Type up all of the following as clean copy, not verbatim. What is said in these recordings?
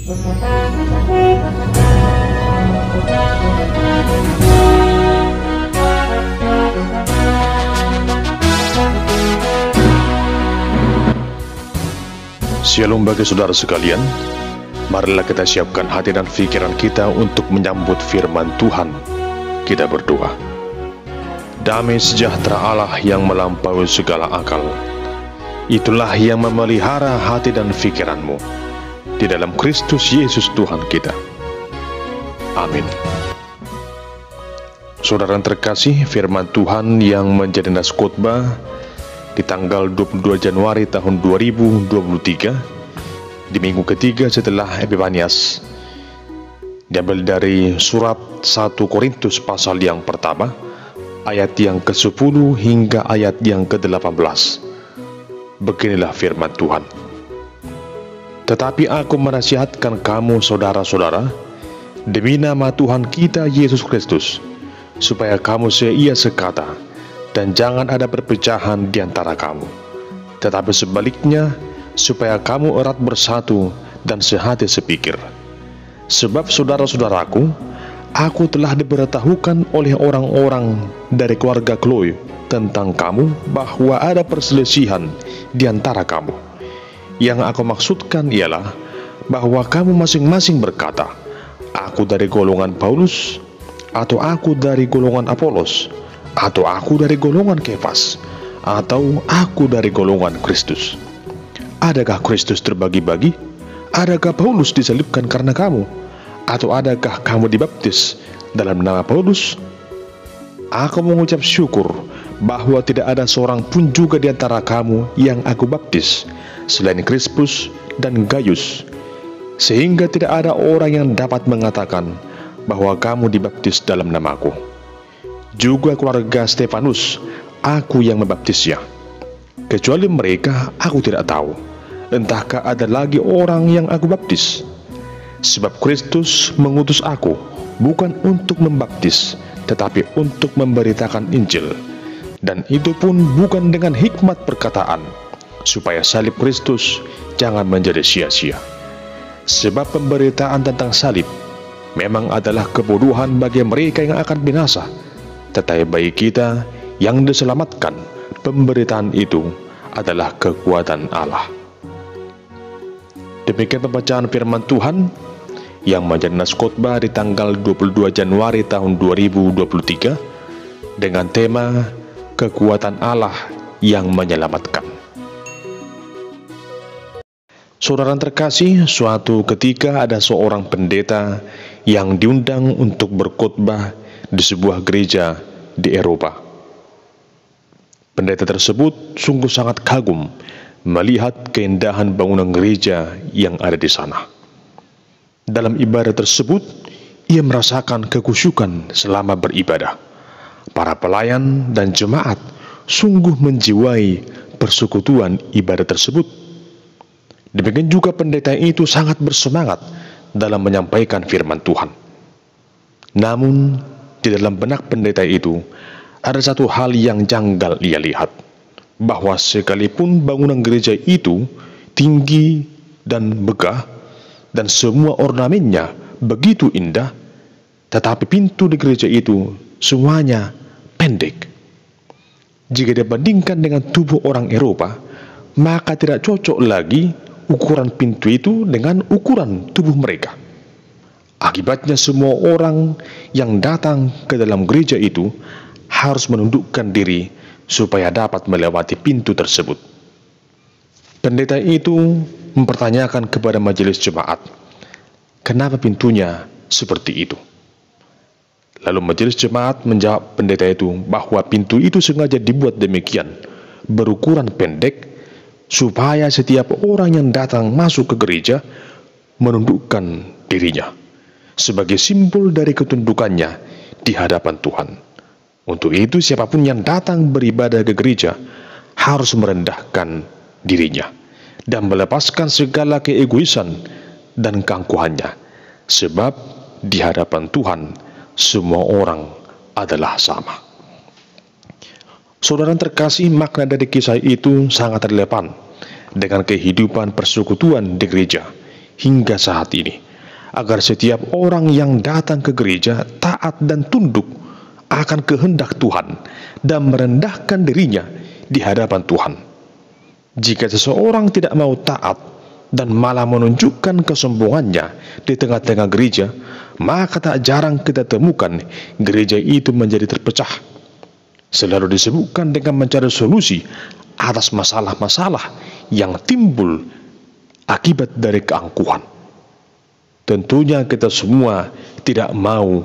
Shalom bagi saudara sekalian, marilah kita siapkan hati dan pikiran kita untuk menyambut firman Tuhan. Kita berdoa. Damai sejahtera Allah yang melampaui segala akal, itulah yang memelihara hati dan pikiranmu di dalam Kristus Yesus Tuhan kita. Amin. Saudara yang terkasih, firman Tuhan yang menjadi nas khotbah di tanggal 22 Januari tahun 2023 di minggu ketiga setelah Epifanias diambil dari surat 1 Korintus pasal yang pertama ayat yang ke-10 hingga ayat yang ke-18. Beginilah firman Tuhan. Tetapi aku menasihatkan kamu saudara-saudara demi nama Tuhan kita Yesus Kristus, supaya kamu seia sekata dan jangan ada perpecahan di antara kamu, tetapi sebaliknya, supaya kamu erat bersatu dan sehati sepikir. Sebab saudara-saudaraku, aku telah diberitahukan oleh orang-orang dari keluarga Chloe tentang kamu bahwa ada perselisihan di antara kamu. Yang aku maksudkan ialah bahwa kamu masing-masing berkata, aku dari golongan Paulus, atau aku dari golongan Apolos, atau aku dari golongan Kefas, atau aku dari golongan Kristus. Adakah Kristus terbagi-bagi? Adakah Paulus disalibkan karena kamu? Atau adakah kamu dibaptis dalam nama Paulus? Aku mengucap syukur bahwa tidak ada seorang pun juga di antara kamu yang aku baptis selain Krispus dan Gaius, sehingga tidak ada orang yang dapat mengatakan bahwa kamu dibaptis dalam namaku. Juga keluarga Stefanus, aku yang membaptisnya. Kecuali mereka, aku tidak tahu. Entahkah ada lagi orang yang aku baptis? Sebab Kristus mengutus aku, bukan untuk membaptis, tetapi untuk memberitakan Injil. Dan itu pun bukan dengan hikmat perkataan, supaya salib Kristus jangan menjadi sia-sia. Sebab pemberitaan tentang salib memang adalah kebodohan bagi mereka yang akan binasa, tetapi bagi kita yang diselamatkan, pemberitaan itu adalah kekuatan Allah. Demikian pembacaan firman Tuhan yang menjadi nas khotbah di tanggal 22 Januari tahun 2023 dengan tema kekuatan Allah yang menyelamatkan. Saudara terkasih, suatu ketika ada seorang pendeta yang diundang untuk berkhotbah di sebuah gereja di Eropa. Pendeta tersebut sungguh sangat kagum melihat keindahan bangunan gereja yang ada di sana. Dalam ibadah tersebut, ia merasakan kekhusyukan selama beribadah. Para pelayan dan jemaat sungguh menjiwai persekutuan ibadah tersebut. Demikian juga pendeta itu sangat bersemangat dalam menyampaikan firman Tuhan. Namun, di dalam benak pendeta itu ada satu hal yang janggal ia lihat, bahwa sekalipun bangunan gereja itu tinggi dan megah dan semua ornamennya begitu indah, tetapi pintu di gereja itu semuanya pendek. Jika dibandingkan dengan tubuh orang Eropa, maka tidak cocok lagi ukuran pintu itu dengan ukuran tubuh mereka. Akibatnya semua orang yang datang ke dalam gereja itu harus menundukkan diri supaya dapat melewati pintu tersebut. Pendeta itu mempertanyakan kepada majelis jemaat, kenapa pintunya seperti itu? Lalu majelis jemaat menjawab pendeta itu bahwa pintu itu sengaja dibuat demikian, berukuran pendek, supaya setiap orang yang datang masuk ke gereja menundukkan dirinya sebagai simbol dari ketundukannya di hadapan Tuhan. Untuk itu siapapun yang datang beribadah ke gereja harus merendahkan dirinya dan melepaskan segala keegoisan dan keangkuhannya, sebab di hadapan Tuhan semua orang adalah sama. Saudara terkasih, makna dari kisah itu sangat relevan dengan kehidupan persekutuan di gereja hingga saat ini, agar setiap orang yang datang ke gereja taat dan tunduk akan kehendak Tuhan dan merendahkan dirinya di hadapan Tuhan. Jika seseorang tidak mau taat dan malah menunjukkan kesombongannya di tengah-tengah gereja, maka tak jarang kita temukan gereja itu menjadi terpecah. Selalu disebutkan dengan mencari solusi atas masalah-masalah yang timbul akibat dari keangkuhan. Tentunya kita semua tidak mau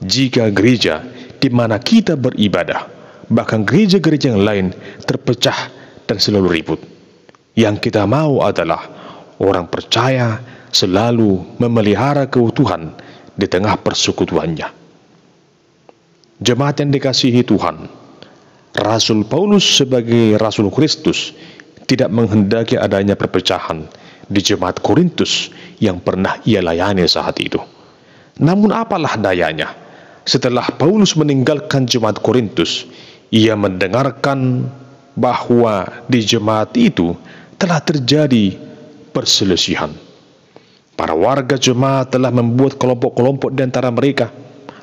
jika gereja di mana kita beribadah, bahkan gereja-gereja yang lain, terpecah dan selalu ribut. Yang kita mau adalah orang percaya selalu memelihara keutuhan di tengah persekutuannya. Jemaat yang dikasihi Tuhan, Rasul Paulus sebagai Rasul Kristus tidak menghendaki adanya perpecahan di jemaat Korintus yang pernah ia layani saat itu. Namun apalah dayanya, setelah Paulus meninggalkan jemaat Korintus, ia mendengarkan bahwa di jemaat itu telah terjadi perselisihan. Para warga jemaat telah membuat kelompok-kelompok di antara mereka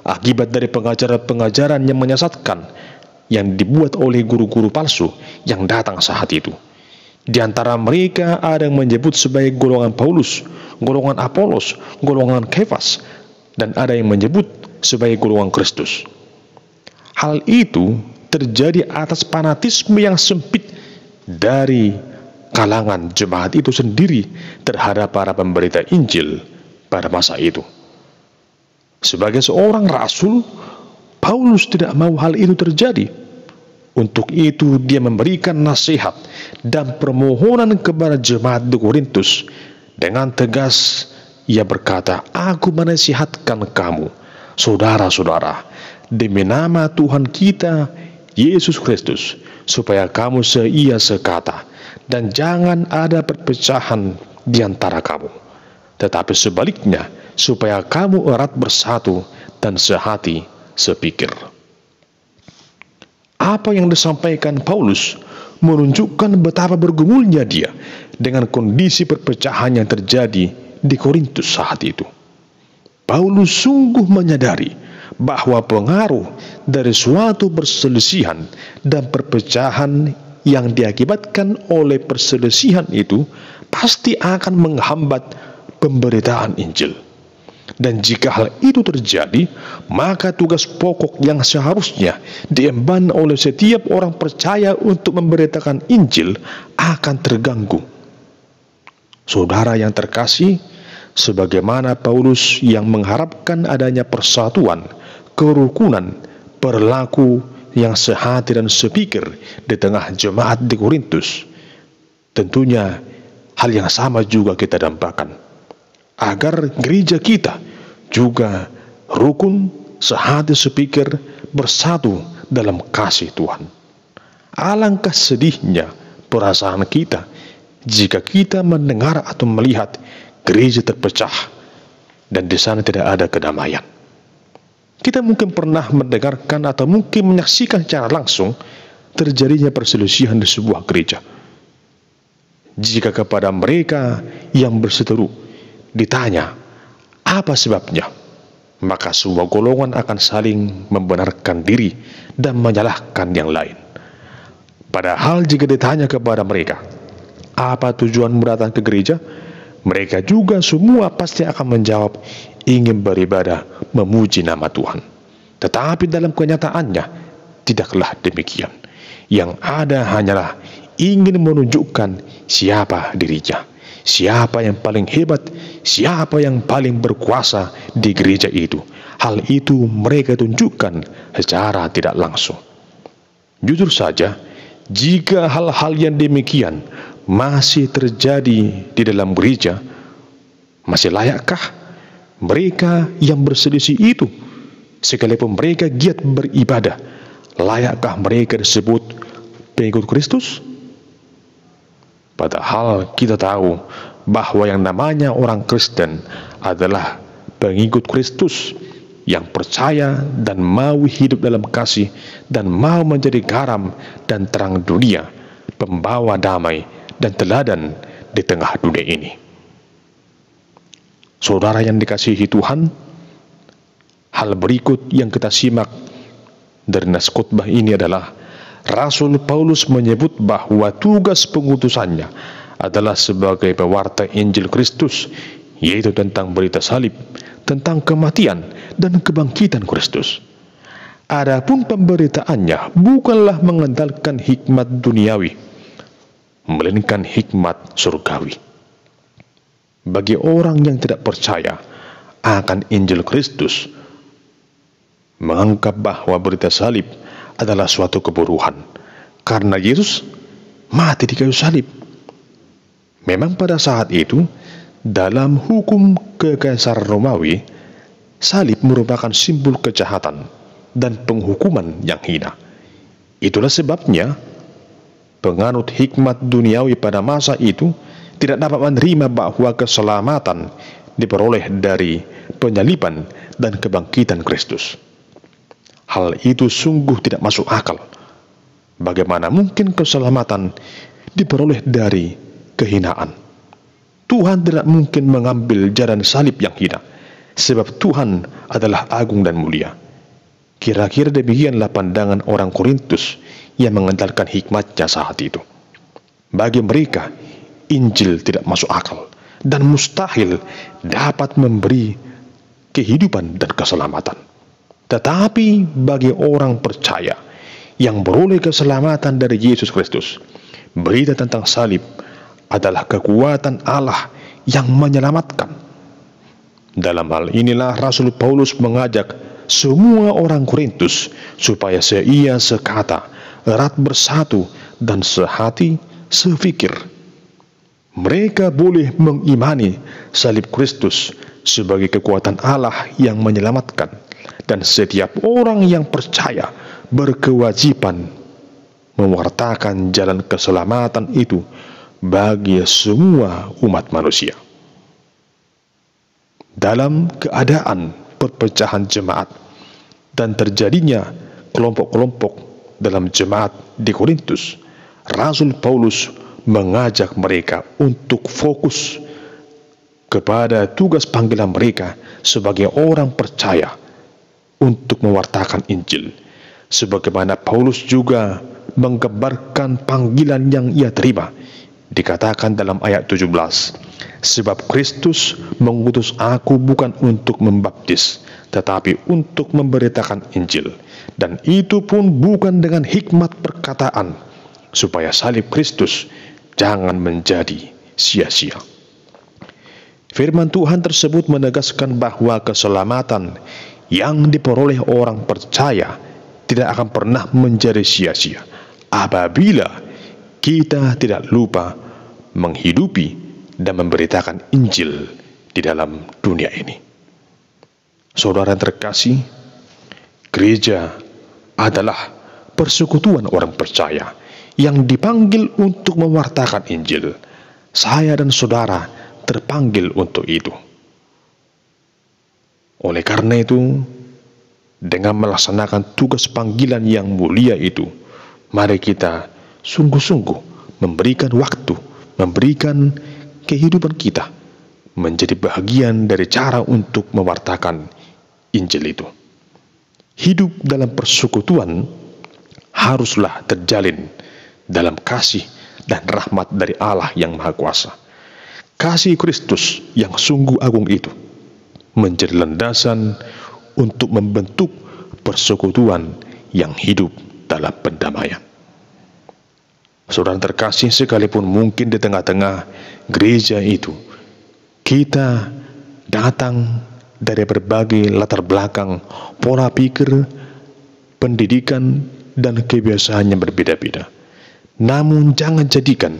akibat dari pengajaran-pengajaran yang menyesatkan yang dibuat oleh guru-guru palsu yang datang saat itu. Di antara mereka ada yang menyebut sebagai golongan Paulus, golongan Apolos, golongan Kefas, dan ada yang menyebut sebagai golongan Kristus. Hal itu terjadi atas fanatisme yang sempit dari kalangan jemaat itu sendiri terhadap para pemberita Injil pada masa itu. Sebagai seorang rasul, Paulus tidak mau hal itu terjadi. Untuk itu dia memberikan nasihat dan permohonan kepada jemaat di Korintus. Dengan tegas ia berkata, "Aku menasihatkan kamu, saudara-saudara, demi nama Tuhan kita Yesus Kristus, supaya kamu seia sekata, dan jangan ada perpecahan di antara kamu. Tetapi sebaliknya, supaya kamu erat bersatu dan sehati sepikir." Apa yang disampaikan Paulus menunjukkan betapa bergumulnya dia dengan kondisi perpecahan yang terjadi di Korintus saat itu. Paulus sungguh menyadari bahwa pengaruh dari suatu perselisihan dan perpecahan yang diakibatkan oleh perselisihan itu pasti akan menghambat pemberitaan Injil. Dan jika hal itu terjadi, maka tugas pokok yang seharusnya diemban oleh setiap orang percaya untuk memberitakan Injil akan terganggu. Saudara yang terkasih, sebagaimana Paulus yang mengharapkan adanya persatuan, kerukunan, perilaku yang sehati dan sepikir di tengah jemaat di Korintus, tentunya hal yang sama juga kita dambakan, agar gereja kita juga rukun, sehati sepikir, bersatu dalam kasih Tuhan. Alangkah sedihnya perasaan kita jika kita mendengar atau melihat gereja terpecah dan di sana tidak ada kedamaian. Kita mungkin pernah mendengarkan atau mungkin menyaksikan secara langsung terjadinya perselisihan di sebuah gereja. Jika kepada mereka yang berseteru ditanya apa sebabnya, maka semua golongan akan saling membenarkan diri dan menyalahkan yang lain. Padahal jika ditanya kepada mereka, apa tujuanmu datang ke gereja? Mereka juga semua pasti akan menjawab, ingin beribadah memuji nama Tuhan. Tetapi dalam kenyataannya tidaklah demikian. Yang ada hanyalah ingin menunjukkan siapa dirinya, siapa yang paling hebat, siapa yang paling berkuasa di gereja itu. Hal itu mereka tunjukkan secara tidak langsung. Jujur saja, jika hal-hal yang demikian masih terjadi di dalam gereja, masih layakkah mereka yang berselisih itu, sekalipun mereka giat beribadah, layakkah mereka disebut pengikut Kristus? Padahal kita tahu bahwa yang namanya orang Kristen adalah pengikut Kristus yang percaya dan mau hidup dalam kasih dan mau menjadi garam dan terang dunia, pembawa damai dan teladan di tengah dunia ini. Saudara yang dikasihi Tuhan, hal berikut yang kita simak dari nas khotbah ini adalah Rasul Paulus menyebut bahwa tugas pengutusannya adalah sebagai pewarta Injil Kristus, yaitu tentang berita salib, tentang kematian dan kebangkitan Kristus. Adapun pemberitaannya bukanlah mengandalkan hikmat duniawi, melainkan hikmat surgawi. Bagi orang yang tidak percaya akan Injil Kristus, menganggap bahwa berita salib adalah suatu keburuan, karena Yesus mati di kayu salib. Memang pada saat itu, dalam hukum kekaisaran Romawi, salib merupakan simbol kejahatan dan penghukuman yang hina. Itulah sebabnya penganut hikmat duniawi pada masa itu tidak dapat menerima bahwa keselamatan diperoleh dari penyaliban dan kebangkitan Kristus. Hal itu sungguh tidak masuk akal. Bagaimana mungkin keselamatan diperoleh dari kehinaan? Tuhan tidak mungkin mengambil jalan salib yang hina, sebab Tuhan adalah agung dan mulia. Kira-kira demikianlah pandangan orang Korintus yang mengandalkan hikmatnya saat itu. Bagi mereka, Injil tidak masuk akal dan mustahil dapat memberi kehidupan dan keselamatan. Tetapi bagi orang percaya yang beroleh keselamatan dari Yesus Kristus, berita tentang salib adalah kekuatan Allah yang menyelamatkan. Dalam hal inilah Rasul Paulus mengajak semua orang Korintus supaya seia sekata, erat bersatu, dan sehati sepikir. Mereka boleh mengimani salib Kristus sebagai kekuatan Allah yang menyelamatkan, dan setiap orang yang percaya berkewajiban mewartakan jalan keselamatan itu bagi semua umat manusia. Dalam keadaan perpecahan jemaat dan terjadinya kelompok-kelompok dalam jemaat di Korintus, Rasul Paulus mengajak mereka untuk fokus kepada tugas panggilan mereka sebagai orang percaya untuk mewartakan Injil, sebagaimana Paulus juga menggambarkan panggilan yang ia terima. Dikatakan dalam ayat 17, sebab Kristus mengutus aku bukan untuk membaptis, tetapi untuk memberitakan Injil, dan itu pun bukan dengan hikmat perkataan, supaya salib Kristus jangan menjadi sia-sia. Firman Tuhan tersebut menegaskan bahwa keselamatan yang diperoleh orang percaya tidak akan pernah menjadi sia-sia apabila kita tidak lupa menghidupi dan memberitakan Injil di dalam dunia ini. Saudara yang terkasih, gereja adalah persekutuan orang percaya yang dipanggil untuk mewartakan Injil. Saya dan saudara terpanggil untuk itu. Oleh karena itu, dengan melaksanakan tugas panggilan yang mulia itu, mari kita sungguh-sungguh memberikan waktu, memberikan kehidupan kita menjadi bagian dari cara untuk mewartakan Injil itu. Hidup dalam persekutuan haruslah terjalin dalam kasih dan rahmat dari Allah yang Maha Kuasa. Kasih Kristus yang sungguh agung itu menjadi landasan untuk membentuk persekutuan yang hidup dalam pendamaian. Saudara terkasih, sekalipun mungkin di tengah-tengah gereja itu kita datang dari berbagai latar belakang, pola pikir, pendidikan, dan kebiasaan yang berbeda-beda. Namun jangan jadikan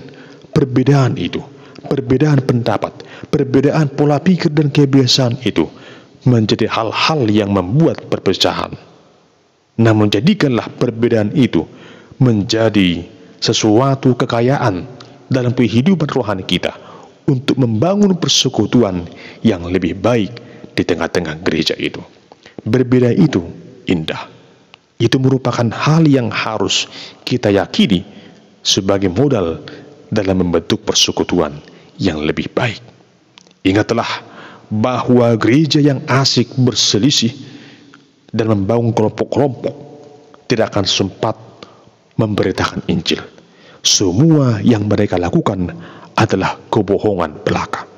perbedaan itu, perbedaan pendapat, perbedaan pola pikir dan kebiasaan itu menjadi hal-hal yang membuat perpecahan. Namun jadikanlah perbedaan itu menjadi sesuatu kekayaan dalam kehidupan rohani kita untuk membangun persekutuan yang lebih baik di tengah-tengah gereja itu. Berbeda itu indah. Itu merupakan hal yang harus kita yakini sebagai modal dalam membentuk persekutuan yang lebih baik. Ingatlah bahwa gereja yang asik berselisih dan membangun kelompok-kelompok tidak akan sempat memberitakan Injil. Semua yang mereka lakukan adalah kebohongan belaka.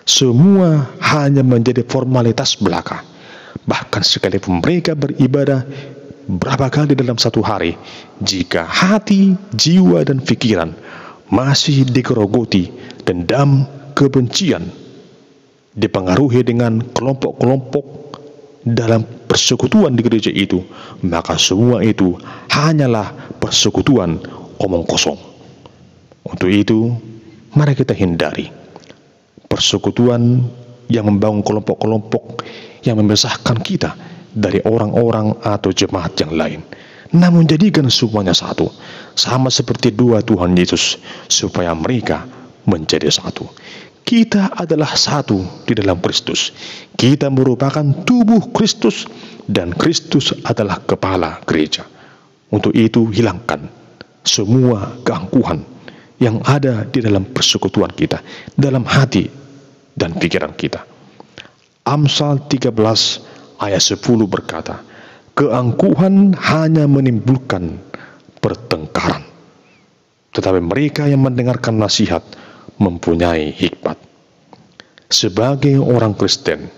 Semua hanya menjadi formalitas belaka. Bahkan sekalipun mereka beribadah berapa kali dalam satu hari, jika hati, jiwa, dan pikiran masih digerogoti dendam, kebencian, dipengaruhi dengan kelompok-kelompok dalam persekutuan di gereja itu, maka semua itu hanyalah persekutuan omong kosong. Untuk itu, mari kita hindari persekutuan yang membangun kelompok-kelompok yang memisahkan kita dari orang-orang atau jemaat yang lain. Namun jadikan semuanya satu, sama seperti dua Tuhan Yesus, supaya mereka menjadi satu. Kita adalah satu di dalam Kristus. Kita merupakan tubuh Kristus dan Kristus adalah kepala gereja. Untuk itu hilangkan semua keangkuhan yang ada di dalam persekutuan kita, dalam hati dan pikiran kita. Amsal 13 ayat 10 berkata, keangkuhan hanya menimbulkan pertengkaran, tetapi mereka yang mendengarkan nasihat mempunyai hikmat. Sebagai orang Kristen,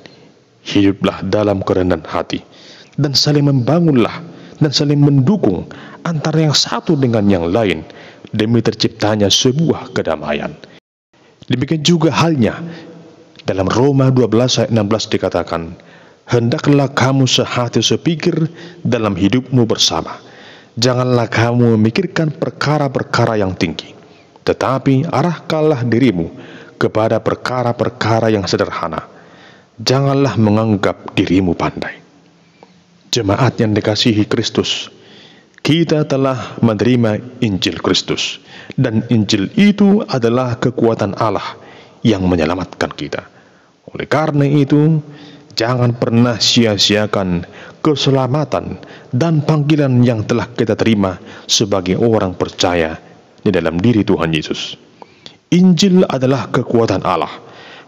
hiduplah dalam kerendahan hati dan saling membangunlah dan saling mendukung antara yang satu dengan yang lain demi terciptanya sebuah kedamaian. Demikian juga halnya dalam Roma 12 ayat 16 dikatakan, hendaklah kamu sehati sepikir dalam hidupmu bersama. Janganlah kamu memikirkan perkara-perkara yang tinggi, tetapi arahkanlah dirimu kepada perkara-perkara yang sederhana. Janganlah menganggap dirimu pandai. Jemaat yang dikasihi Kristus, kita telah menerima Injil Kristus, dan Injil itu adalah kekuatan Allah yang menyelamatkan kita. Oleh karena itu, jangan pernah sia-siakan keselamatan dan panggilan yang telah kita terima sebagai orang percaya di dalam diri Tuhan Yesus. Injil adalah kekuatan Allah,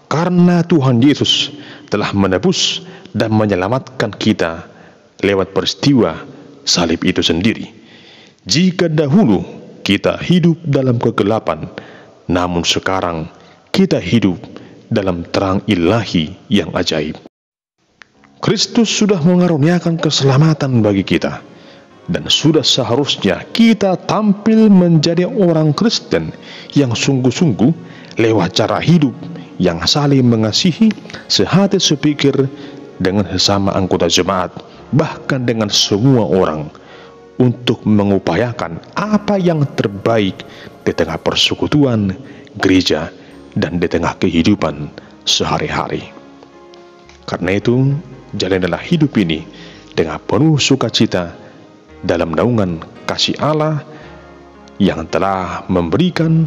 karena Tuhan Yesus telah menebus dan menyelamatkan kita lewat peristiwa salib itu sendiri. Jika dahulu kita hidup dalam kegelapan, namun sekarang kita hidup dalam terang ilahi yang ajaib. Kristus sudah mengaruniakan keselamatan bagi kita, dan sudah seharusnya kita tampil menjadi orang Kristen yang sungguh-sungguh lewat cara hidup yang saling mengasihi, sehati sepikir dengan sesama anggota jemaat, bahkan dengan semua orang, untuk mengupayakan apa yang terbaik di tengah persekutuan gereja dan di tengah kehidupan sehari-hari. Karena itu, jalanilah hidup ini dengan penuh sukacita dalam naungan kasih Allah yang telah memberikan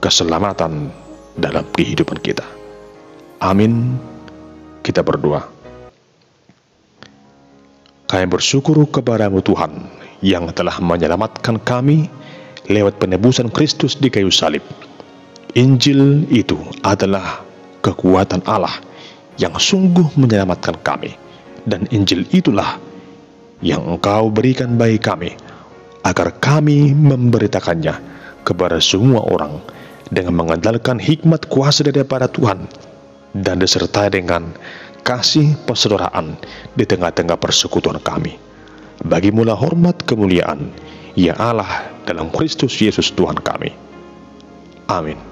keselamatan dalam kehidupan kita. Amin. Kita berdoa. Kami bersyukur kepadamu Tuhan yang telah menyelamatkan kami lewat penebusan Kristus di kayu salib. Injil itu adalah kekuatan Allah yang sungguh menyelamatkan kami, dan Injil itulah yang Engkau berikan bagi kami, agar kami memberitakannya kepada semua orang dengan mengandalkan hikmat kuasa daripada Tuhan dan disertai dengan kasih persaudaraan di tengah-tengah persekutuan kami. Bagimulah hormat kemuliaan, ya Allah, dalam Kristus Yesus Tuhan kami. Amin.